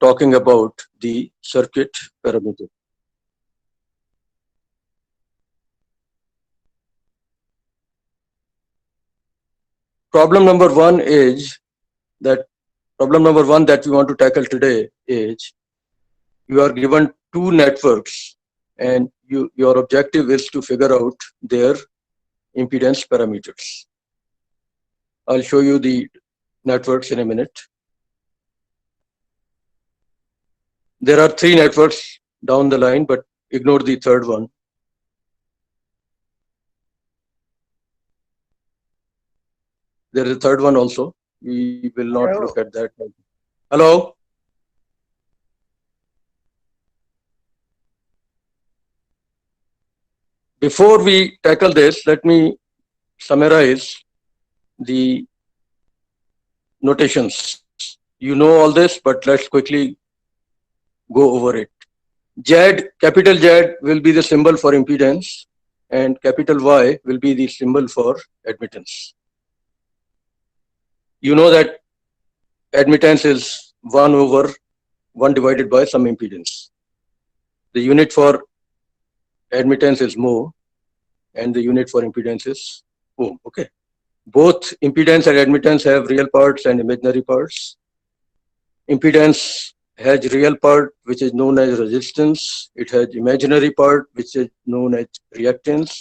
talking about the circuit parameter. Problem number one that we want to tackle today is you are given two networks and your objective is to figure out their impedance parameters. I'll show you the networks in a minute. There are three networks down the line, but ignore the third one. There is a third one also. We will not look at that. Hello? Before we tackle this, let me summarize the notations. You know all this, but let's quickly go over it. Z, capital Z will be the symbol for impedance, and capital Y will be the symbol for admittance. You know that admittance is 1/1 divided by some impedance. The unit for admittance is mho, and the unit for impedance is ohm. Okay. Both impedance and admittance have real parts and imaginary parts. Impedance has real part, which is known as resistance. It has imaginary part, which is known as reactance.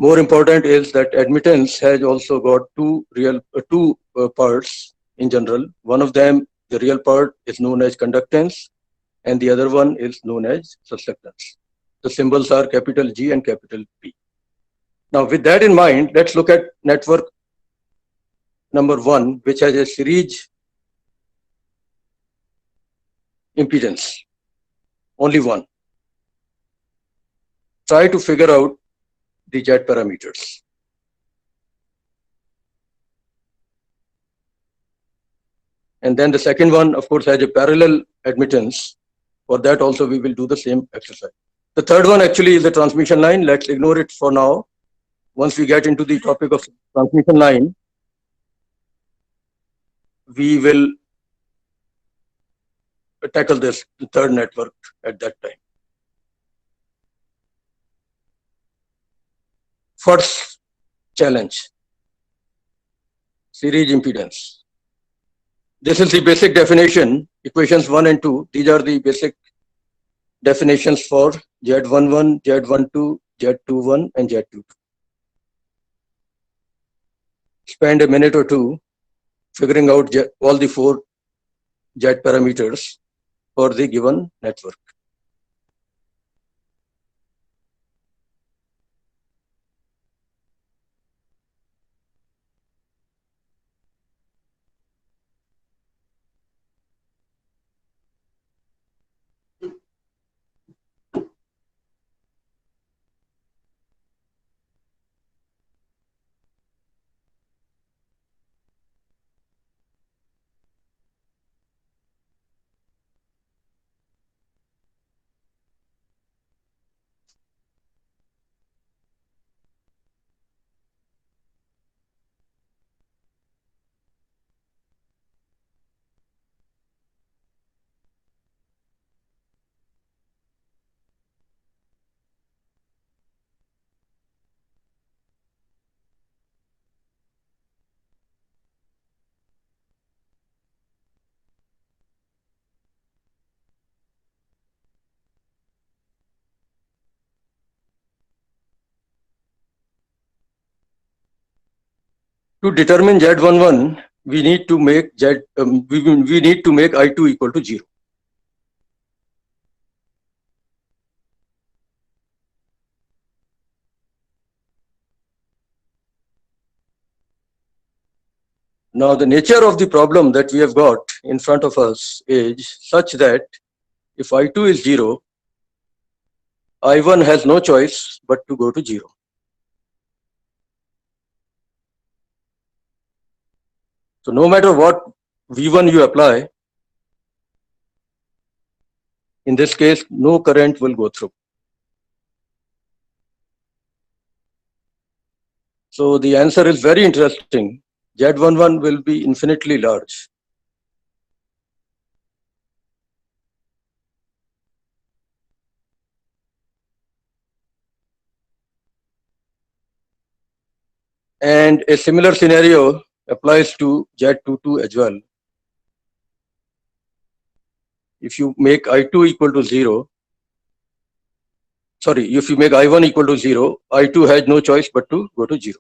More important is that admittance has also got two parts in general. One of them, the real part, is known as conductance, and the other one is known as susceptance. The symbols are capital G and capital P. Now, with that in mind, let's look at network number one, which has a series impedance, only one. Try to figure out the Z parameters. And then the second one, of course, has a parallel admittance. For that also, we will do the same exercise. The third one actually is the transmission line. Let's ignore it for now. Once we get into the topic of transmission line, we will tackle this, the third network at that time. First challenge, series impedance. This is the basic definition, equations 1 and 2. These are the basic definitions for Z11, Z12, Z21, and Z22. Spend a minute or two figuring out all the four Z parameters for the given network. To determine Z11, we need to make we need to make I2 equal to 0. Now, the nature of the problem that we have got in front of us is such that if I2 is 0, I1 has no choice but to go to 0. So no matter what V1 you apply, in this case, no current will go through. So the answer is very interesting. Z11 will be infinitely large. And a similar scenario applies to Z22 as well. If you make I2 equal to 0, sorry, if you make I1 equal to 0, I2 has no choice but to go to 0.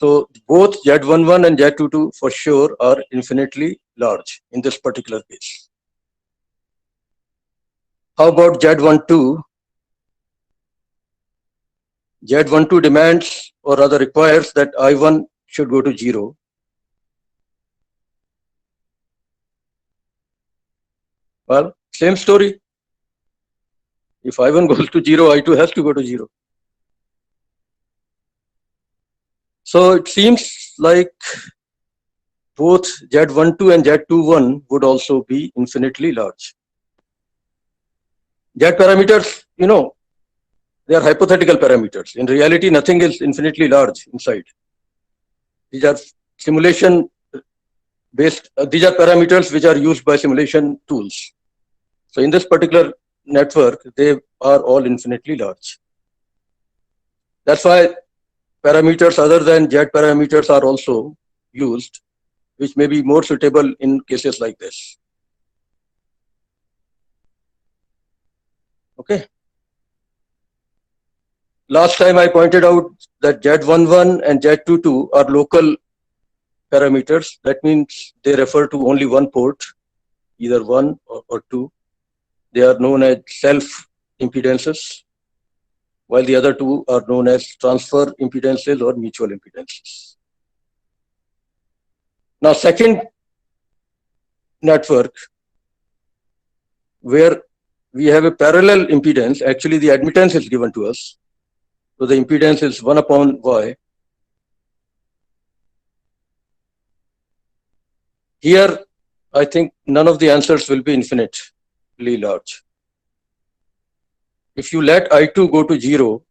So both Z11 and Z22 for sure are infinitely large in this particular case. How about Z12? Z12 demands or rather requires that I1 should go to 0. Well, same story. If I1 goes to 0, I2 has to go to 0. So it seems like both Z12 and Z21 would also be infinitely large. Z parameters, they are hypothetical parameters. In reality, nothing is infinitely large inside. These are simulation based, these are parameters which are used by simulation tools. So in this particular network, they are all infinitely large. That's why parameters other than Z parameters are also used, which may be more suitable in cases like this. Okay. Last time I pointed out that Z11 and Z22 are local parameters. That means they refer to only one port, either one or two. They are known as self impedances, while the other two are known as transfer impedances or mutual impedances. Now, second network where we have a parallel impedance, actually the admittance is given to us. So the impedance is 1 upon Y. Here, I think none of the answers will be infinitely large. If you let I2 go to 0,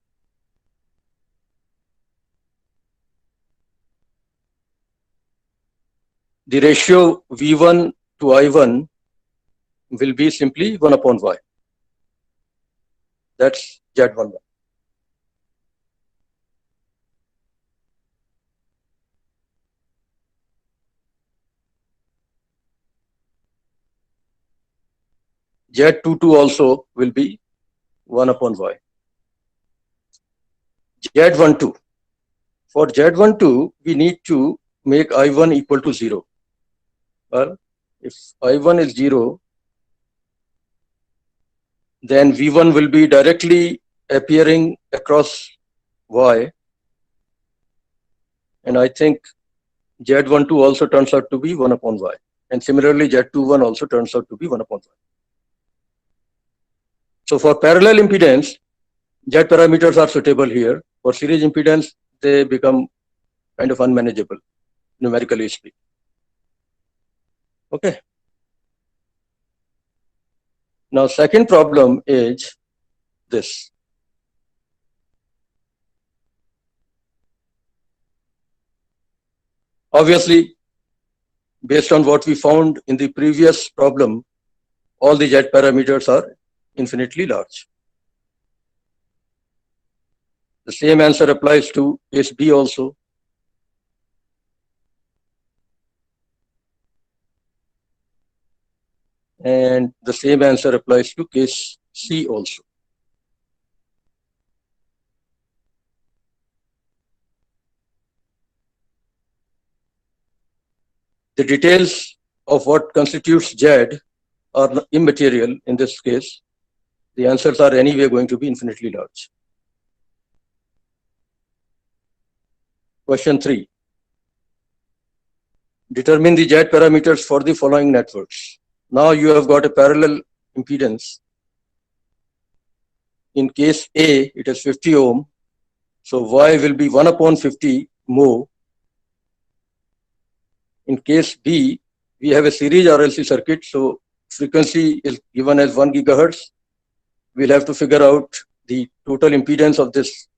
the ratio V1 to I1 will be simply 1 upon Y. That's Z11. Z22 also will be 1 upon Y. Z12. For Z12, we need to make I1 equal to 0. Well, if I1 is 0, then V1 will be directly appearing across Y. And I think Z12 also turns out to be 1 upon Y. And similarly, Z21 also turns out to be 1 upon Y. So for parallel impedance, Z parameters are suitable here. For series impedance, they become kind of unmanageable, numerically speaking. Okay. Now, second problem is this. Obviously, based on what we found in the previous problem, all the Z parameters are infinitely large. The same answer applies to case B also. And the same answer applies to case C also. The details of what constitutes Z are immaterial in this case. The answers are anyway going to be infinitely large. Question 3. Determine the Z parameters for the following networks. Now you have got a parallel impedance. In case A, it is 50 ohm. So Y will be 1 upon 50 mho. In case B, we have a series RLC circuit. So frequency is given as 1 gigahertz. We'll have to figure out the total impedance of this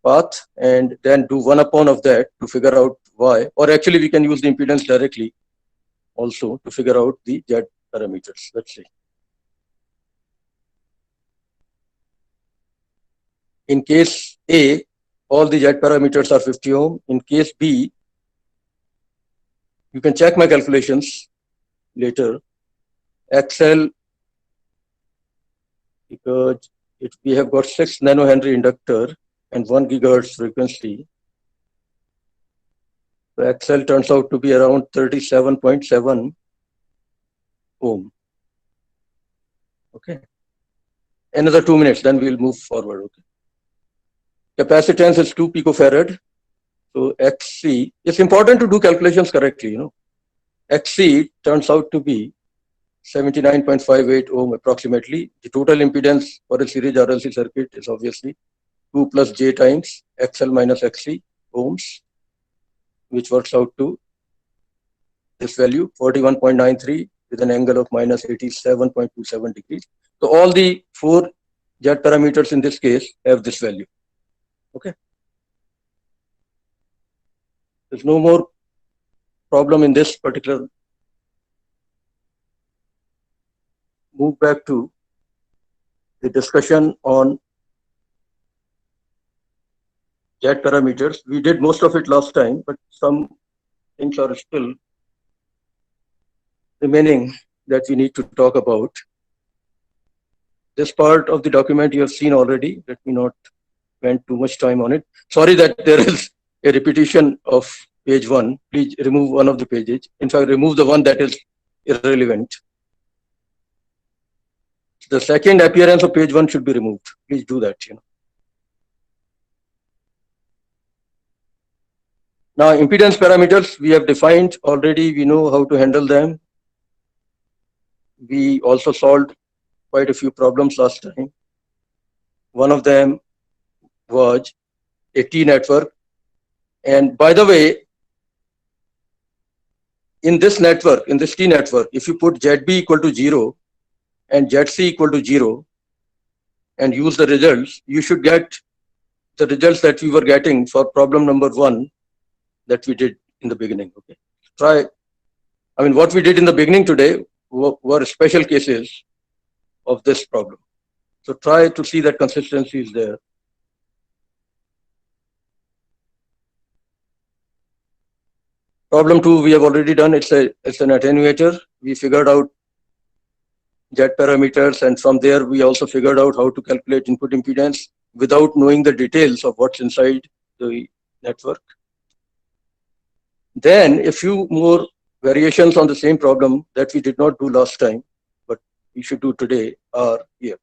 path and then do 1 upon of that to figure out Y. Or actually we can use the impedance directly also to figure out the Z parameters. Let's see. In case A, all the Z parameters are 50 ohm. In case B, you can check my calculations later. XL, because we have got 6 nanohenry inductor and 1 gigahertz frequency. So XL turns out to be around 37.7 ohm. Okay. Another 2 minutes, then we'll move forward. Okay. Capacitance is 2 picofarad. So XC, it's important to do calculations correctly, you know. XC turns out to be 79.58 ohm approximately. The total impedance for a series RLC circuit is obviously 2 plus J times XL minus XC ohms, which works out to this value 41.93 with an angle of minus 87.27 degrees. So all the 4 Z parameters in this case have this value. Okay. There's no more problem in this particular. Move back to the discussion on Z parameters. We did most of it last time, but some things are still remaining that we need to talk about. This part of the document you have seen already. Let me not spend too much time on it. Sorry that there is a repetition of page 1. Please remove one of the pages. In fact, remove the one that is irrelevant. The second appearance of page 1 should be removed. Please do that. Now, impedance parameters we have defined already. We know how to handle them. We also solved quite a few problems last time. One of them was a T network. And by the way, in this network, in this T network, if you put ZB equal to 0 and ZC equal to 0 and use the results, you should get the results that we were getting for problem number 1 that we did in the beginning. Okay. What we did in the beginning today were special cases of this problem. So try to see that consistency is there. Problem 2 we have already done. It's an attenuator. We figured out Z parameters, and from there we also figured out how to calculate input impedance without knowing the details of what's inside the network. Then a few more variations on the same problem that we did not do last time, but we should do today are here.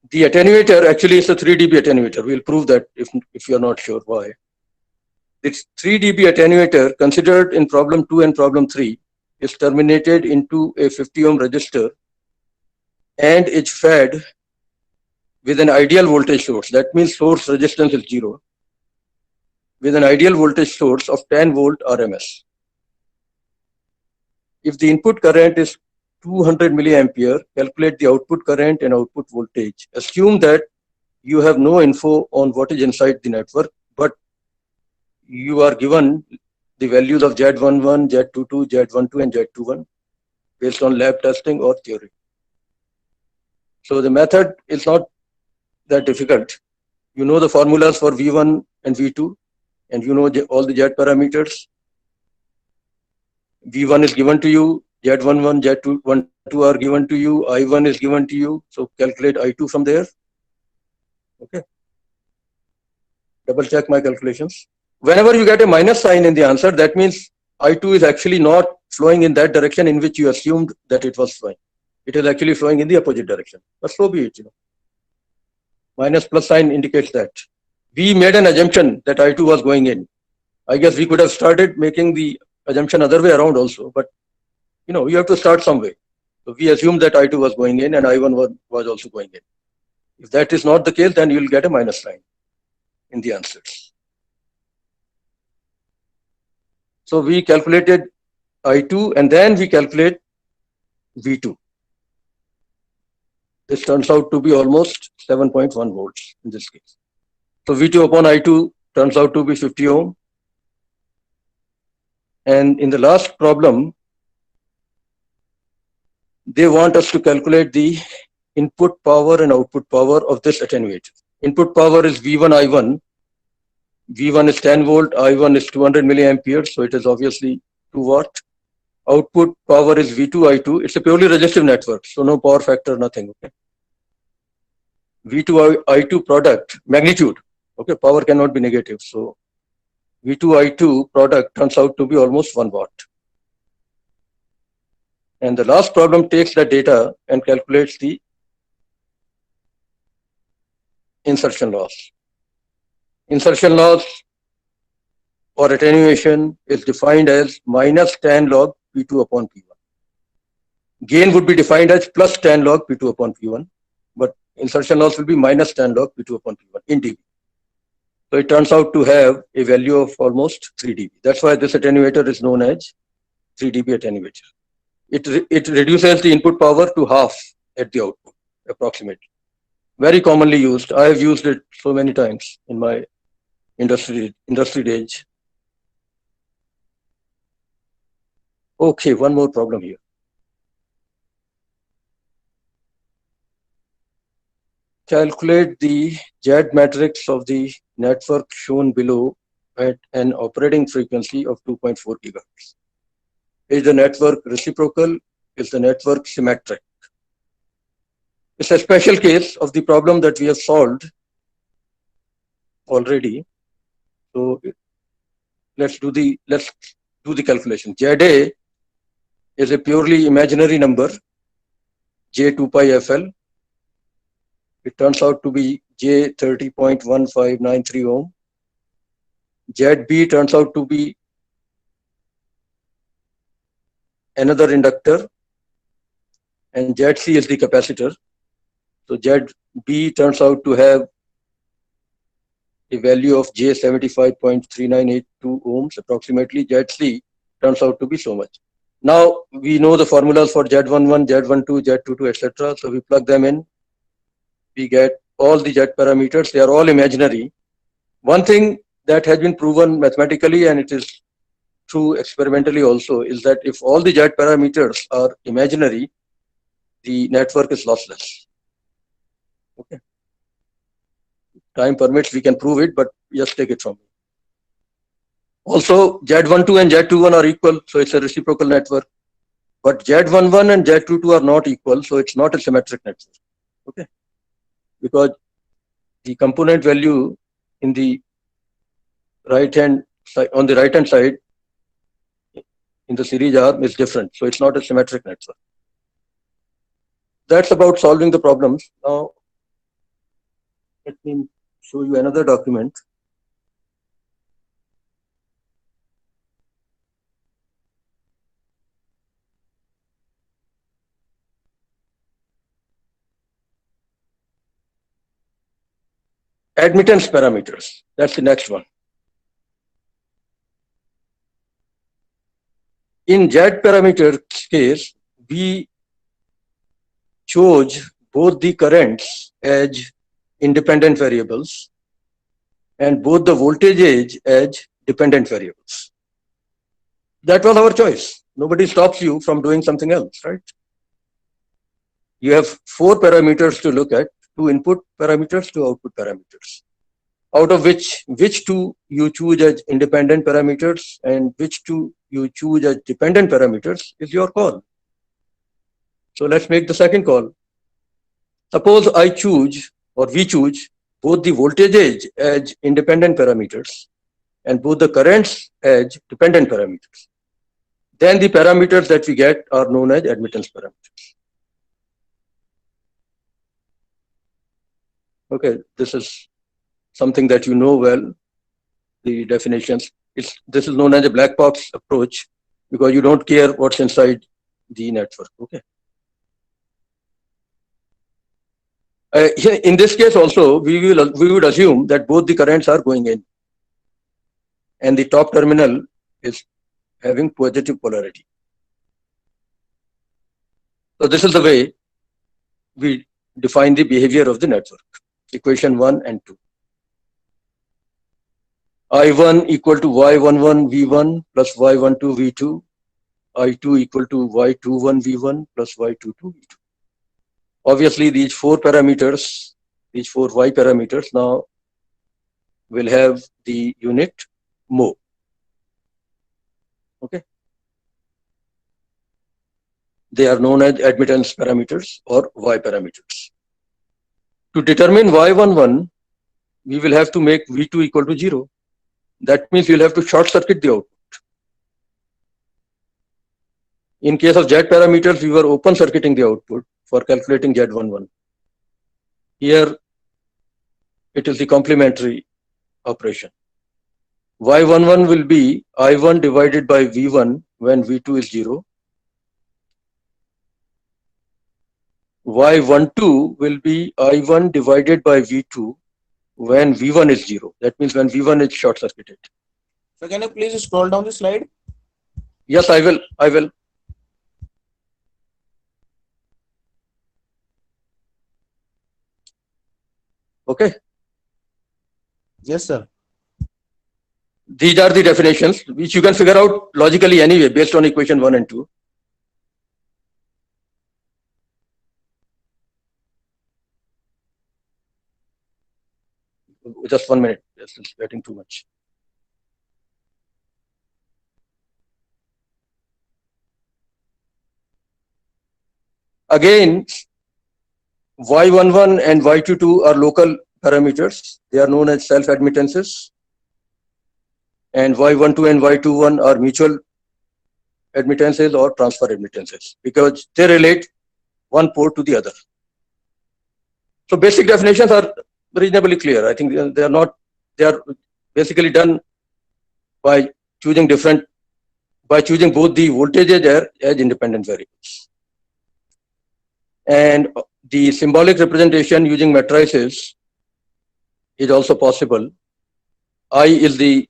The attenuator actually is a 3 dB attenuator. We'll prove that if you're not sure why. This 3 dB attenuator considered in problem 2 and problem 3 is terminated into a 50 ohm resistor and it's fed with an ideal voltage source. That means source resistance is 0 with an ideal voltage source of 10 volt RMS. If the input current is 200 milliampere, calculate the output current and output voltage. Assume that you have no info on what is inside the network, but you are given the values of Z11, Z22, Z12, and Z21 based on lab testing or theory. So the method is not that difficult. You know the formulas for V1 and V2, and you know all the Z parameters. V1 is given to you, Z11, Z12 are given to you, I1 is given to you. So calculate I2 from there. Okay. Double check my calculations. Whenever you get a minus sign in the answer, that means I2 is actually not flowing in that direction in which you assumed that it was flowing. It is actually flowing in the opposite direction. But so be it. Minus plus sign indicates that. We made an assumption that I2 was going in. I guess we could have started making the assumption other way around also, but you have to start some way. So we assumed that I2 was going in and I1 was also going in. If that is not the case, then you'll get a minus sign in the answers. So we calculated I2 and then we calculate V2. This turns out to be almost 7.1 volts in this case. So V2 upon I2 turns out to be 50 ohm. And in the last problem, they want us to calculate the input power and output power of this attenuator. Input power is V1 I1. V1 is 10 volt, I1 is 200 milliampere, so it is obviously 2 watt. Output power is V2 I2. It's a purely resistive network, so no power factor, nothing. Okay. V2 I2 product magnitude. Okay, power cannot be negative, so V2 I2 product turns out to be almost 1 watt. And the last problem takes that data and calculates the insertion loss. Insertion loss or attenuation is defined as minus tan log P2 upon P1. Gain would be defined as plus tan log P2 upon P1, but insertion loss will be minus tan log P2 upon P1 in dB. So it turns out to have a value of almost 3 dB. That's why this attenuator is known as 3 dB attenuator. It reduces the input power to half at the output, approximately. Very commonly used. I have used it so many times in my industry days. Okay, one more problem here. Calculate the Z matrix of the network shown below at an operating frequency of 2.4 gigahertz. Is the network reciprocal? Is the network symmetric? It's a special case of the problem that we have solved already. So let's do the calculation. ZA is a purely imaginary number, J2 pi FL. It turns out to be J 30.1593 ohm. ZB turns out to be another inductor, and ZC is the capacitor. So ZB turns out to have a value of J 75.3982 ohms approximately. ZC turns out to be so much. Now we know the formulas for Z11, Z12, Z22, etc. So we plug them in. We get all the Z parameters. They are all imaginary. One thing that has been proven mathematically, and it is true experimentally also, is that if all the Z parameters are imaginary, the network is lossless. Okay. Time permits, we can prove it, but just take it from me. Also, Z12 and Z21 are equal, so it's a reciprocal network. But Z11 and Z22 are not equal, so it's not a symmetric network. Okay. Because the component value in the right hand side, on the right hand side in the series arm is different, so it's not a symmetric network. That's about solving the problems. Now, let me show you another document. Admittance parameters. That's the next one. In Z parameter case, we chose both the currents as independent variables and both the voltages as dependent variables. That was our choice. Nobody stops you from doing something else, right? You have 4 parameters to look at, 2 input parameters, 2 output parameters. Out of which 2 you choose as independent parameters and which 2 you choose as dependent parameters is your call. So let's make the second call. Suppose I choose, or we choose, both the voltages as independent parameters and both the currents as dependent parameters. Then the parameters that we get are known as admittance parameters. Okay, this is something that you know well, the definitions. This is known as a black box approach because you don't care what's inside the network. Okay. In this case also, we would assume that both the currents are going in and the top terminal is having positive polarity. So this is the way we define the behavior of the network. Equation 1 and 2. I1 equal to Y11 V1 plus Y12 V2. I2 equal to Y21 V1 plus Y22 V2. Obviously, these 4 parameters these four Y parameters now will have the unit mho. Okay. They are known as admittance parameters or Y parameters. To determine Y11, we will have to make V2 equal to 0. That means you'll have to short circuit the output. In case of Z parameters, we were open circuiting the output for calculating Z11. Here, it is the complementary operation. Y11 will be I1 divided by V1 when V2 is 0. Y12 will be I1 divided by V2 when V1 is 0. That means when V1 is short circuited. So can you please scroll down the slide? Yes, I will. Okay. Yes, sir. These are the definitions which you can figure out logically anyway based on equation 1 and 2. Just 1 minute. This is getting too much. Again, Y11 and Y22 are local parameters. They are known as self-admittances. And Y12 and Y21 are mutual admittances or transfer admittances because they relate one port to the other. So basic definitions are reasonably clear. I think they are basically done by choosing both the voltages as independent variables. And the symbolic representation using matrices is also possible. I is the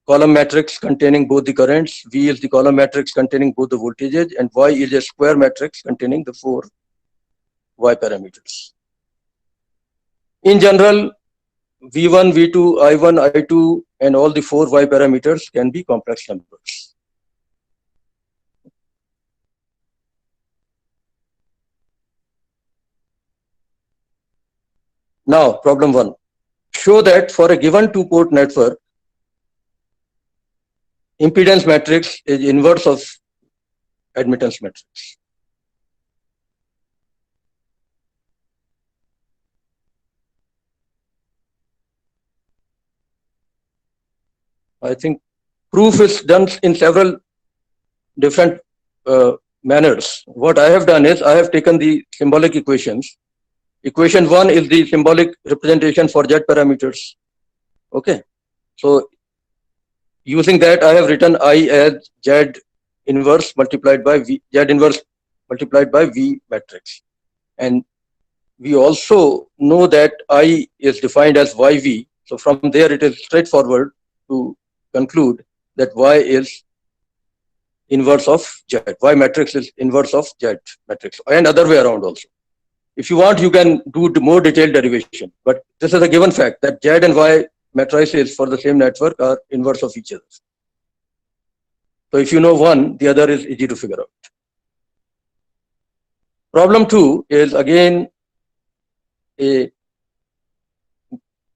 column matrix containing both the currents, V is the column matrix containing both the voltages, and Y is a square matrix containing the four Y parameters. In general, V1, V2, I1, I2, and all the four Y parameters can be complex numbers. Now, problem 1. Show that for a given two-port network, impedance matrix is inverse of admittance matrix. I think proof is done in several different manners. What I have done is I have taken the symbolic equations. Equation 1 is the symbolic representation for Z parameters. Okay. So using that, I have written I as Z inverse multiplied by V, Z inverse multiplied by V matrix. And we also know that I is defined as YV. So from there, it is straightforward to conclude that Y is inverse of Z. Y matrix is inverse of Z matrix, and other way around also. If you want, you can do more detailed derivation, but this is a given fact that Z and Y matrices for the same network are inverse of each other. So if you know one, the other is easy to figure out. Problem 2 is again a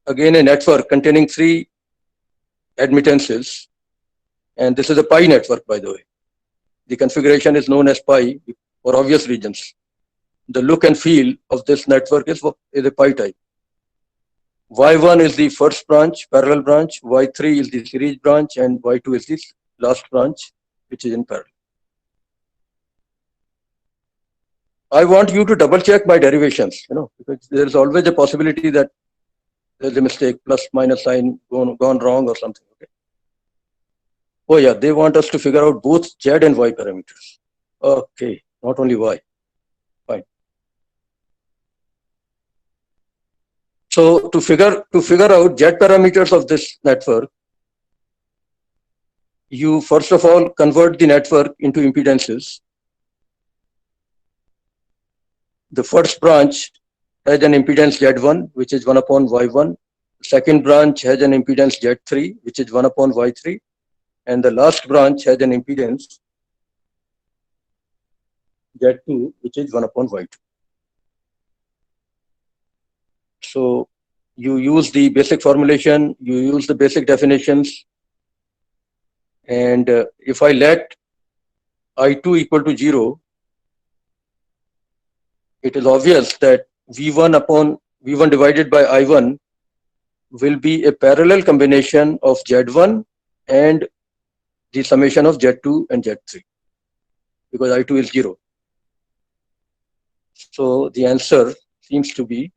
network containing three admittances, and this is a pi network, by the way. The configuration is known as pi for obvious reasons. The look and feel of this network is a pi type. Y1 is the first branch, parallel branch, Y3 is the series branch, and Y2 is the last branch, which is in parallel. I want you to double check my derivations, because there is always a possibility that there's a mistake, plus minus sign gone wrong or something. Okay. Oh yeah, they want us to figure out both Z and Y parameters. Okay, not only Y. Fine. So to figure out Z parameters of this network, you first of all convert the network into impedances. The first branch has an impedance Z1, which is 1 upon Y1. The second branch has an impedance Z3, which is 1 upon Y3. And the last branch has an impedance Z2, which is 1 upon Y2. So you use the basic formulation, you use the basic definitions, and if I let I2 equal to 0, it is obvious that V1 divided by I1 will be a parallel combination of Z1 and the summation of Z2 and Z3, because I2 is 0. So the answer seems to be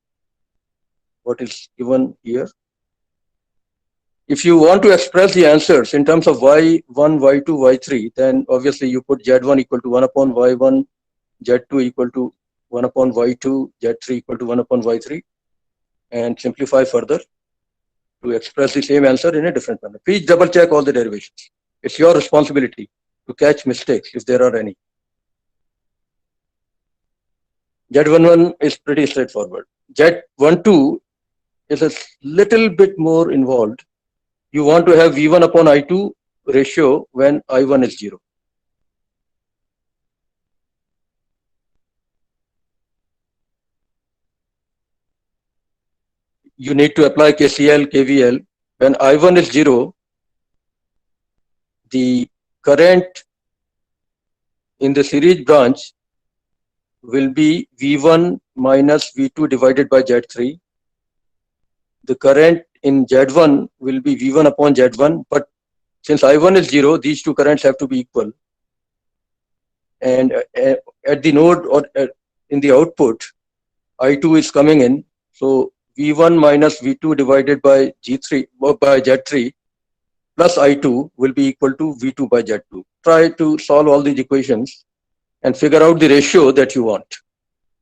what is given here. If you want to express the answers in terms of Y1, Y2, Y3, then obviously you put Z1 equal to 1 upon Y1, Z2 equal to 1 upon Y2, Z3 equal to 1 upon Y3, and simplify further to express the same answer in a different manner. Please double check all the derivations. It's your responsibility to catch mistakes if there are any. Z11 is pretty straightforward. Z12 is a little bit more involved. You want to have V1 upon I2 ratio when I1 is 0. You need to apply KCL, KVL. When I1 is 0, the current in the series branch will be V1 minus V2 divided by Z3. The current in Z1 will be V1 upon Z1, but since I1 is 0, these two currents have to be equal. And at the node or in the output, I2 is coming in. So V1 minus V2 divided by G3 or by Z3 plus I2 will be equal to V2 by Z2. Try to solve all these equations and figure out the ratio that you want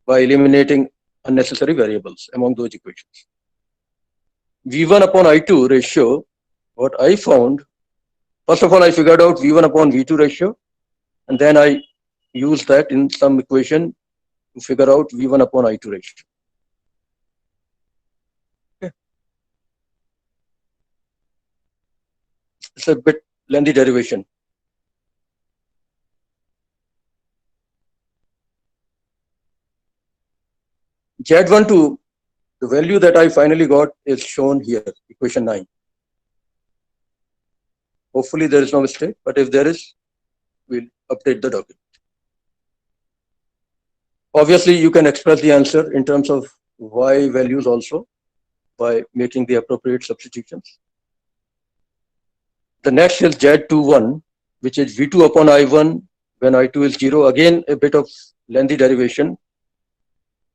by eliminating unnecessary variables among those equations. V1 upon I2 ratio, what I found, first of all, I figured out V1 upon V2 ratio, and then I used that in some equation to figure out V1 upon I2 ratio. Okay. It's a bit lengthy derivation. Z12, the value that I finally got is shown here, equation 9. Hopefully there is no mistake, but if there is, we'll update the document. Obviously, you can express the answer in terms of Y values also by making the appropriate substitutions. The next is Z21, which is V2 upon I1 when I2 is 0. Again, a bit of lengthy derivation,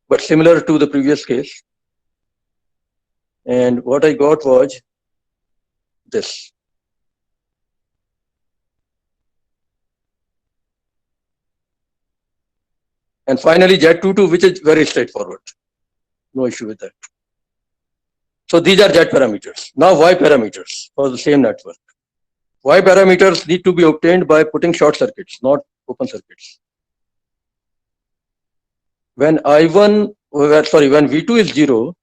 but similar to the previous case. And what I got was this. And finally, Z22, which is very straightforward. No issue with that. So these are Z parameters. Now Y parameters for the same network. Y parameters need to be obtained by putting short circuits, not open circuits. When when V2 is 0,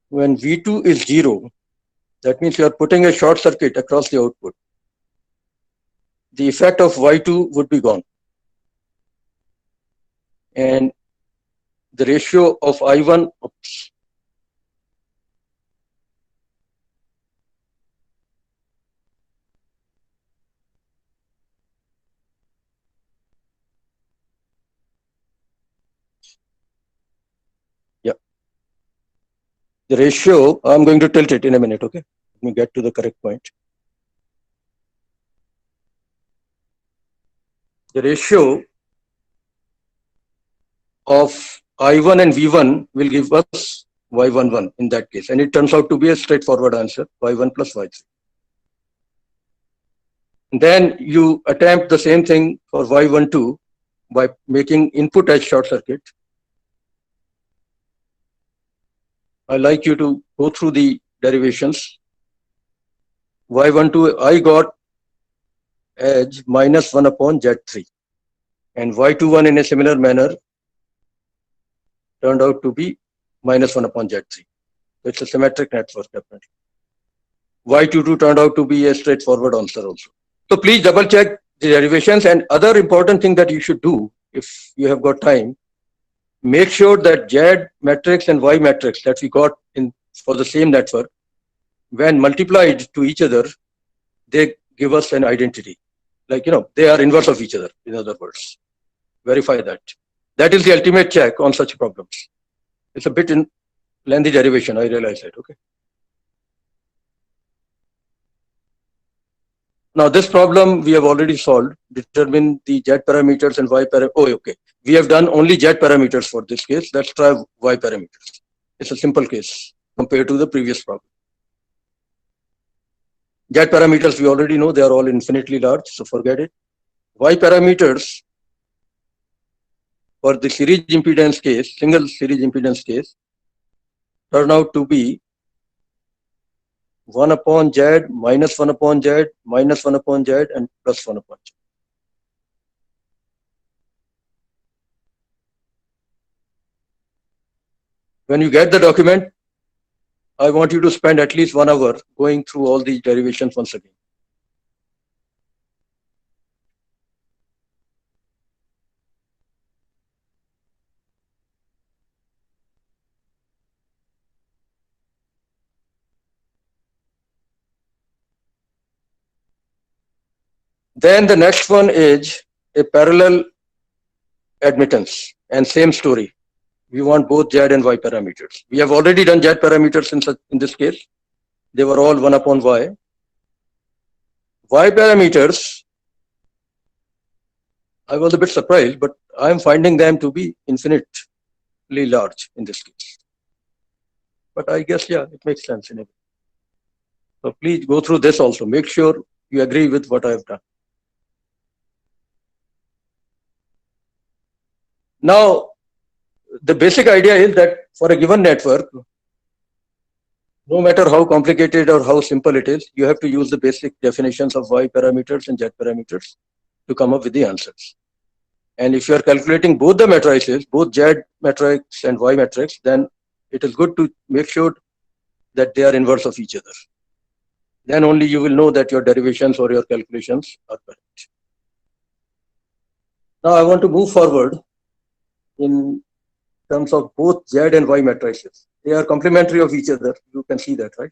when V2 is 0, that means you are putting a short circuit across the output. The effect of Y2 would be gone. And the ratio of I1, oops, yeah. The ratio, I'm going to tilt it in a minute, okay? Let me get to the correct point. The ratio of I1 and V1 will give us Y11 in that case. And it turns out to be a straightforward answer, Y1 plus Y3. And then you attempt the same thing for Y12 by making input as short circuit. I like you to go through the derivations. Y12 I got as minus 1 upon Z3. And Y21 in a similar manner turned out to be minus 1 upon Z3. So it's a symmetric network, definitely. Y22 turned out to be a straightforward answer also. So please double check the derivations, and other important thing that you should do if you have got time, make sure that Z matrix and Y matrix that we got in for the same network, when multiplied to each other, they give us an identity. Like, they are inverse of each other, in other words. Verify that. That is the ultimate check on such problems. It's a bit in lengthy derivation, I realize that, okay? Now this problem we have already solved. Determine the Z parameters and Y parameters. Oh, okay. We have done only Z parameters for this case. Let's try Y parameters. It's a simple case compared to the previous problem. Z parameters we already know, they are all infinitely large, so forget it. Y parameters for the series impedance case, single series impedance case, turn out to be 1 upon Z, minus 1 upon Z, minus 1 upon Z, and plus 1 upon Z. When you get the document, I want you to spend at least 1 hour going through all these derivations once again. Then the next one is a parallel admittance, and same story. We want both Z and Y parameters. We have already done Z parameters in this case. They were all 1 upon Y. Y parameters, I was a bit surprised, but I am finding them to be infinitely large in this case. But I guess, yeah, it makes sense in a way. So please go through this also. Make sure you agree with what I have done. Now, the basic idea is that for a given network, no matter how complicated or how simple it is, you have to use the basic definitions of Y parameters and Z parameters to come up with the answers. And if you are calculating both the matrices, both Z matrix and Y matrix, then it is good to make sure that they are inverse of each other. Then only you will know that your derivations or your calculations are correct. Now I want to move forward in terms of both Z and Y matrices. They are complementary of each other. You can see that, right?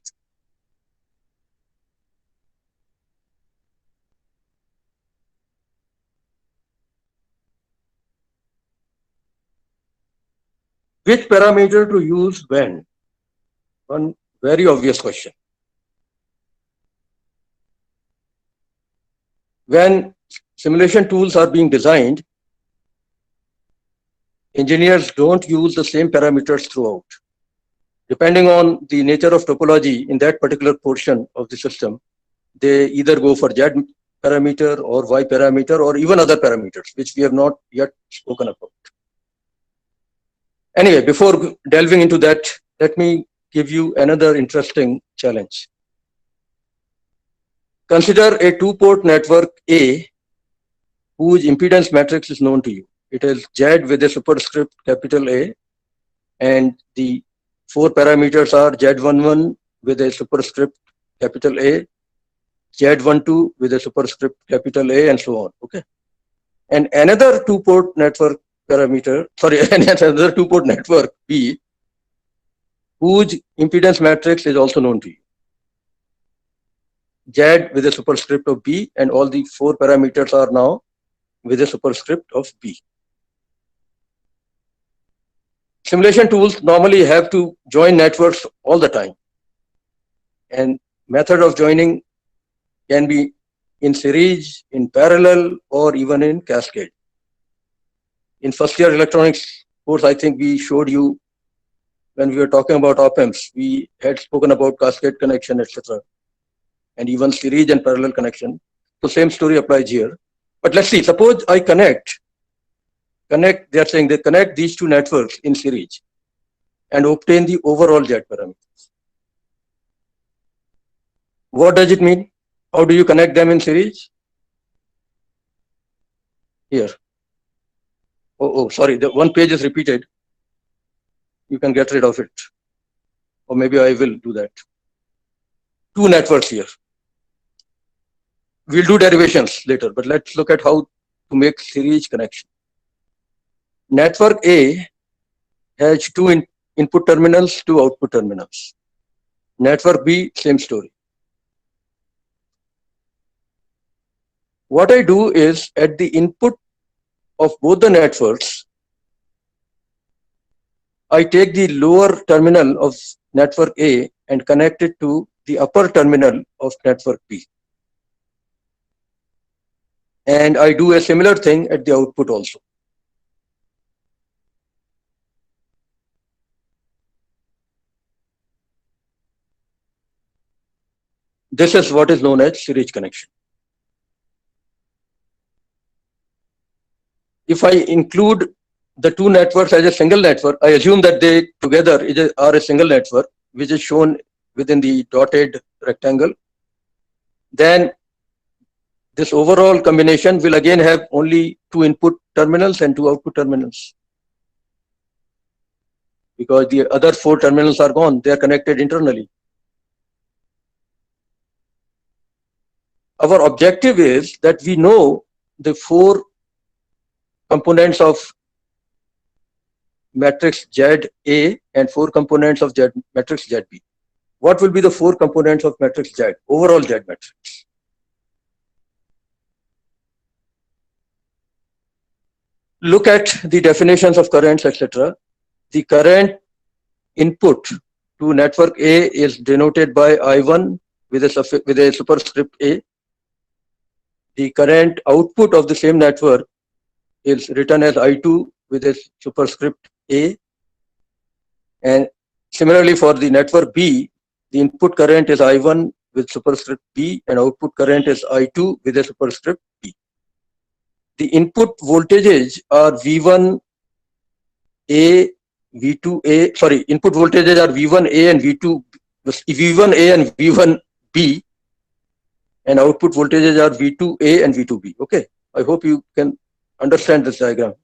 Which parameter to use when? One very obvious question. When simulation tools are being designed, engineers don't use the same parameters throughout. Depending on the nature of topology in that particular portion of the system, they either go for Z parameter or Y parameter or even other parameters, which we have not yet spoken about. Anyway, before delving into that, let me give you another interesting challenge. Consider a two-port network A whose impedance matrix is known to you. It is Z with a superscript capital A, and the 4 parameters are Z11 with a superscript capital A, Z12 with a superscript capital A, and so on. Okay. And another two-port network another two-port network B, whose impedance matrix is also known to you. Z with a superscript of B, and all the 4 parameters are now with a superscript of B. Simulation tools normally have to join networks all the time. And method of joining can be in series, in parallel, or even in cascade. In first year electronics course, I think we showed you when we were talking about op-amps, we had spoken about cascade connection, etc. And even series and parallel connection. So same story applies here. But let's see, suppose I connect, they are saying they connect these two networks in series and obtain the overall Z parameters. What does it mean? How do you connect them in series? Here. Oh, sorry, the one page is repeated. You can get rid of it. Or maybe I will do that. two networks here. We'll do derivations later, but let's look at how to make series connection. Network A has two input terminals, two output terminals. Network B, same story. What I do is at the input of both the networks, I take the lower terminal of network A and connect it to the upper terminal of network B. And I do a similar thing at the output also. This is what is known as series connection. If I include the two networks as a single network, I assume that they together are a single network, which is shown within the dotted rectangle. Then this overall combination will again have only two input terminals and two output terminals. Because the other four terminals are gone, they are connected internally. Our objective is that we know the four components of matrix ZA and four components of matrix ZB. What will be the four components of matrix Z, overall Z matrix? Look at the definitions of currents, etc. The current input to network A is denoted by I1 with a superscript A. The current output of the same network is written as I2 with a superscript A. And similarly for the network B, the input current is I1 with superscript B and output current is I2 with a superscript B. The input voltages are V1A, V2A, sorry, input voltages are V1A and V1A and V1B, and output voltages are V2A and V2B. Okay, I hope you can understand this diagram.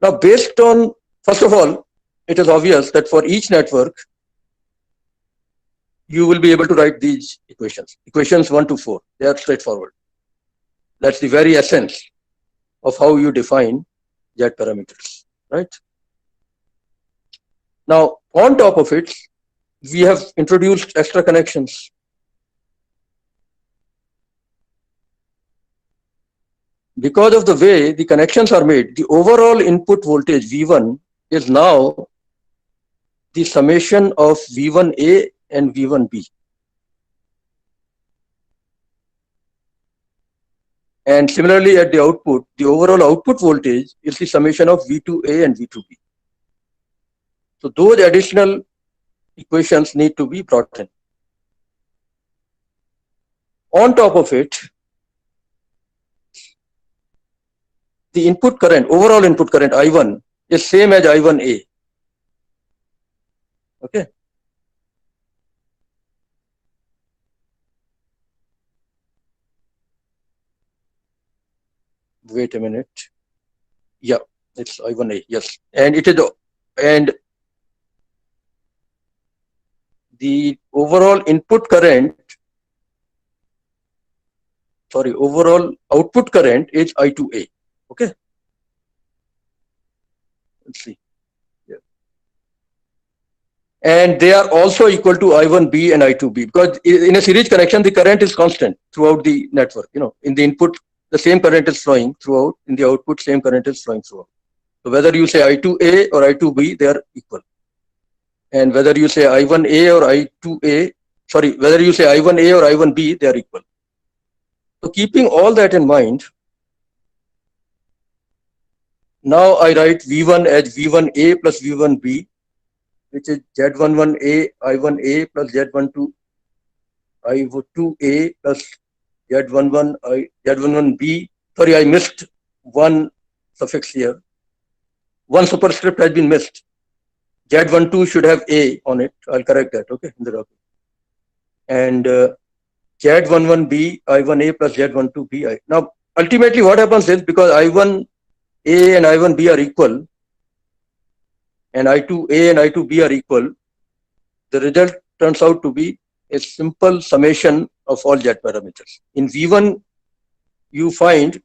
Now, based on, first of all, it is obvious that for each network, you will be able to write these equations. Equations 1 to 4, they are straightforward. That's the very essence of how you define Z parameters, right? Now, on top of it, we have introduced extra connections. Because of the way the connections are made, the overall input voltage V1 is now the summation of V1A and V1B. And similarly at the output, the overall output voltage is the summation of V2A and V2B. So those additional equations need to be brought in. On top of it, the input current, overall input current I1 is same as I1A. Okay. Wait a minute. Yeah, it's I1A. Yes, and it is, and the overall input current, sorry, overall output current is I2A. Okay. Let's see. Yeah. And they are also equal to I1B and I2B, because in a series connection, the current is constant throughout the network. You know, in the input, the same current is flowing throughout. In the output, same current is flowing throughout. So whether you say I2A or I2B, they are equal. And whether you say I1A or I2A, sorry, whether you say I1A or I1B, they are equal. So keeping all that in mind, now I write V1 as V1A plus V1B, which is Z11A, I1A plus Z12, I2A plus Z11B. Sorry, I missed one suffix here. One superscript has been missed. Z12 should have A on it. I'll correct that, okay, in the document. And Z11B, I1A plus Z12B. Now, ultimately what happens is, because I1A and I1B are equal, and I2A and I2B are equal, the result turns out to be a simple summation of all Z parameters. In V1, you find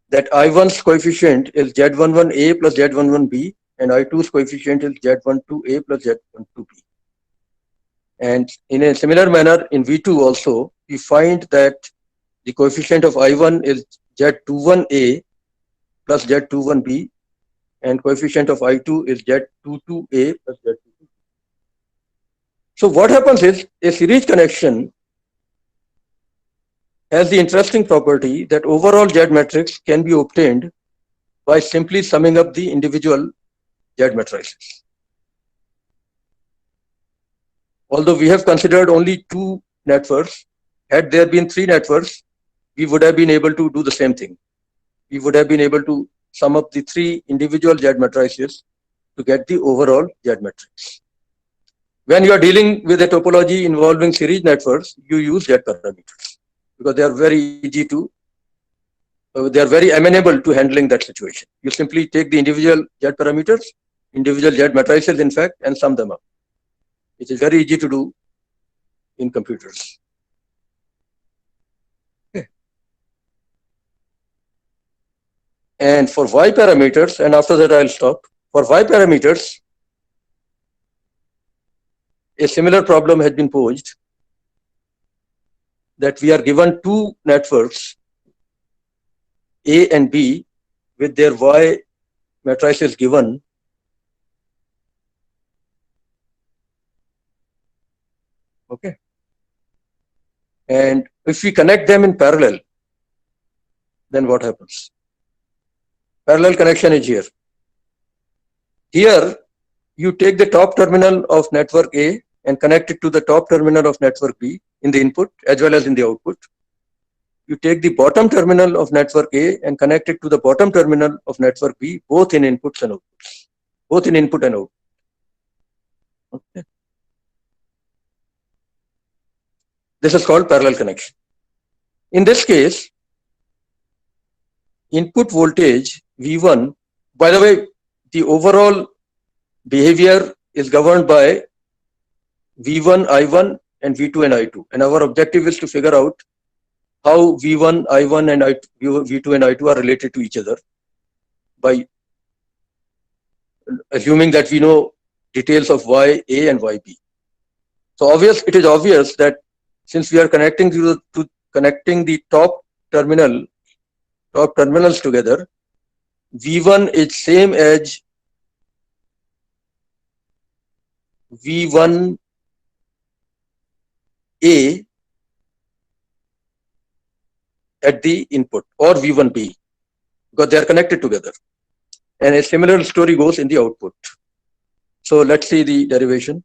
that I1's coefficient is Z11A plus Z11B, and I2's coefficient is Z12A plus Z12B. And in a similar manner, in V2 also, we find that the coefficient of I1 is Z21A plus Z21B, and coefficient of I2 is Z22A plus Z22B. So what happens is a series connection has the interesting property that overall Z matrix can be obtained by simply summing up the individual Z matrices. Although we have considered only 2 networks, had there been 3 networks, we would have been able to do the same thing. We would have been able to sum up the 3 individual Z matrices to get the overall Z matrix. When you are dealing with a topology involving series networks, you use Z parameters because they are very easy to, they are very amenable to handling that situation. You simply take the individual Z parameters, individual Z matrices in fact, and sum them up. It is very easy to do in computers. Okay. And for Y parameters, and after that I'll stop. For Y parameters, a similar problem has been posed that we are given 2 networks, A and B, with their Y matrices given. Okay. And if we connect them in parallel, then what happens? Parallel connection is here. Here, you take the top terminal of network A and connect it to the top terminal of network B in the input as well as in the output. You take the bottom terminal of network A and connect it to the bottom terminal of network B, both in inputs and outputs, both in input and output. Okay. This is called parallel connection. In this case, input voltage V1, by the way, the overall behavior is governed by V1, I1, and V2 and I2. And our objective is to figure out how V1, I1, and V2 and I2 are related to each other by assuming that we know details of YA and YB. So it is obvious that since we are connecting connecting the top terminals together, V1 is same as V1A at the input, or V1B, because they are connected together. And a similar story goes in the output. So let's see the derivation.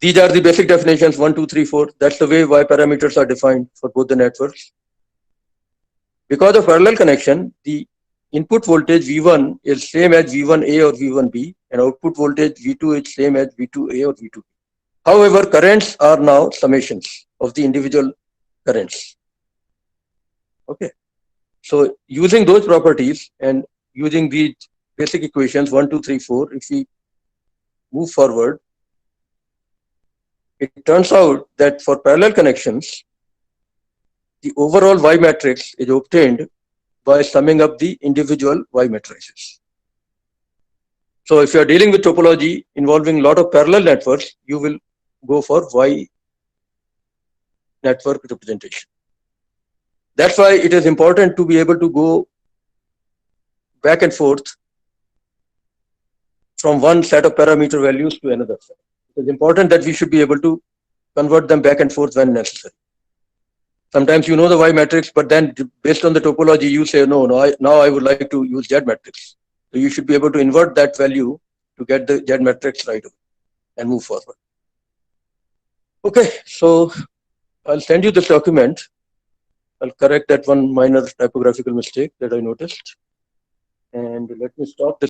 These are the basic definitions, 1, 2, 3, 4. That's the way Y parameters are defined for both the networks. Because of parallel connection, the input voltage V1 is same as V1A or V1B, and output voltage V2 is same as V2A or V2B. However, currents are now summations of the individual currents. Okay. So using those properties and using these basic equations, 1, 2, 3, 4, if we move forward, it turns out that for parallel connections, the overall Y matrix is obtained by summing up the individual Y matrices. So if you are dealing with topology involving a lot of parallel networks, you will go for Y network representation. That's why it is important to be able to go back and forth from one set of parameter values to another set. It is important that we should be able to convert them back and forth when necessary. Sometimes you know the Y matrix, but then based on the topology, you say, no, now I would like to use Z matrix. So you should be able to invert that value to get the Z matrix right away and move forward. Okay, so I'll send you this document. I'll correct that one minor typographical mistake that I noticed. And let me stop this.